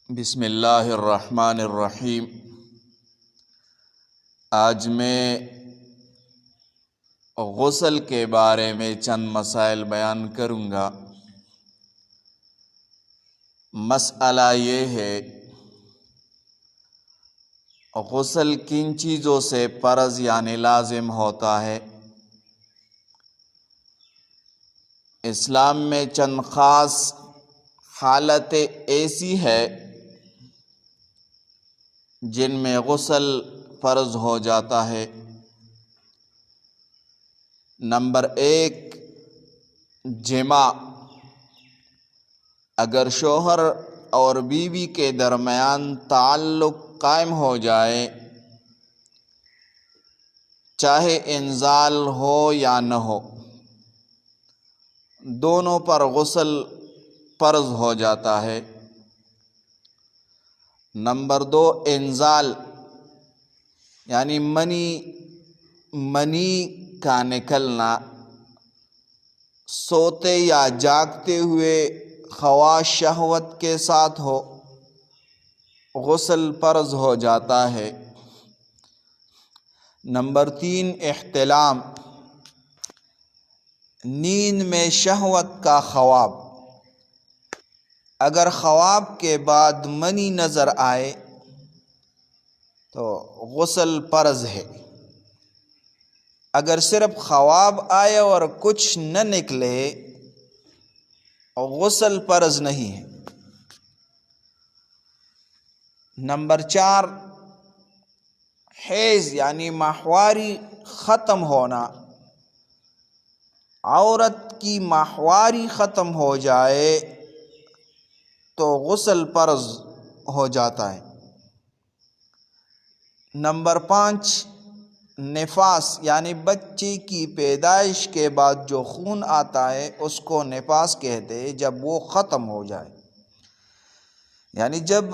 بسم اللہ الرحمن الرحیم۔ آج میں غسل کے بارے میں چند مسائل بیان کروں گا۔ مسئلہ یہ ہے غسل کن چیزوں سے فرض یعنی لازم ہوتا ہے۔ اسلام میں چند خاص حالتیں ایسی ہے جن میں غسل فرض ہو جاتا ہے۔ نمبر 1، جماع۔ اگر شوہر اور بیوی کے درمیان تعلق قائم ہو جائے، چاہے انزال ہو یا نہ ہو، دونوں پر غسل فرض ہو جاتا ہے۔ نمبر 2، انزال یعنی منی کا نکلنا، سوتے یا جاگتے ہوئے خواہ شہوت کے ساتھ ہو، غسل فرض ہو جاتا ہے۔ نمبر 3، احتلام، نیند میں شہوت کا خواب۔ اگر خواب کے بعد منی نظر آئے تو غسل فرض ہے۔ اگر صرف خواب آئے اور کچھ نہ نکلے، غسل فرض نہیں ہے۔ نمبر 4، حیض یعنی ماہواری ختم ہونا۔ عورت کی ماہواری ختم ہو جائے تو غسل فرض ہو جاتا ہے۔ نمبر 5، نفاس یعنی بچے کی پیدائش کے بعد جو خون آتا ہے اس کو نفاس کہتے ہیں، جب وہ ختم ہو جائے، یعنی جب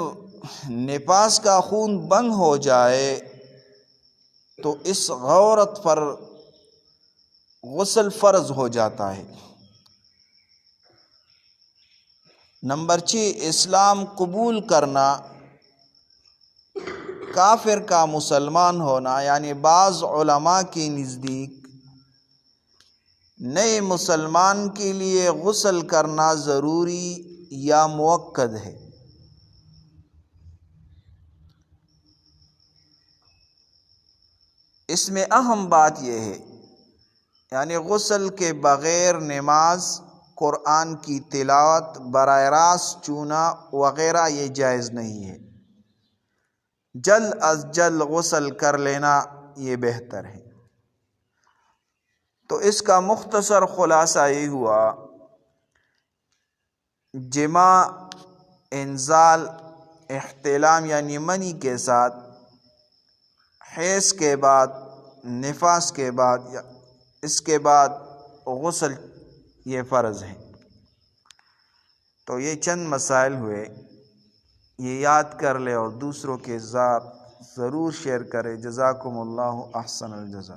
نفاس کا خون بند ہو جائے تو اس عورت پر غسل فرض ہو جاتا ہے۔ نمبر 6، اسلام قبول کرنا، کافر کا مسلمان ہونا، یعنی بعض علماء کے نزدیک نئے مسلمان کے لیے غسل کرنا ضروری یا مؤکد ہے۔ اس میں اہم بات یہ ہے، یعنی غسل کے بغیر نماز، قرآن کی تلاوت، براہ راست چونا وغیرہ یہ جائز نہیں ہے۔ جلد از جلد غسل کر لینا یہ بہتر ہے۔ تو اس کا مختصر خلاصہ یہ ہوا، جماع، انزال، احتلام یعنی منی کے ساتھ، حیض کے بعد، نفاس کے بعد، اس کے بعد غسل یہ فرض ہے۔ تو یہ چند مسائل ہوئے، یہ یاد کر لے اور دوسروں کے ساتھ ضرور شیئر کرے۔ جزاکم اللہ احسن الجزا۔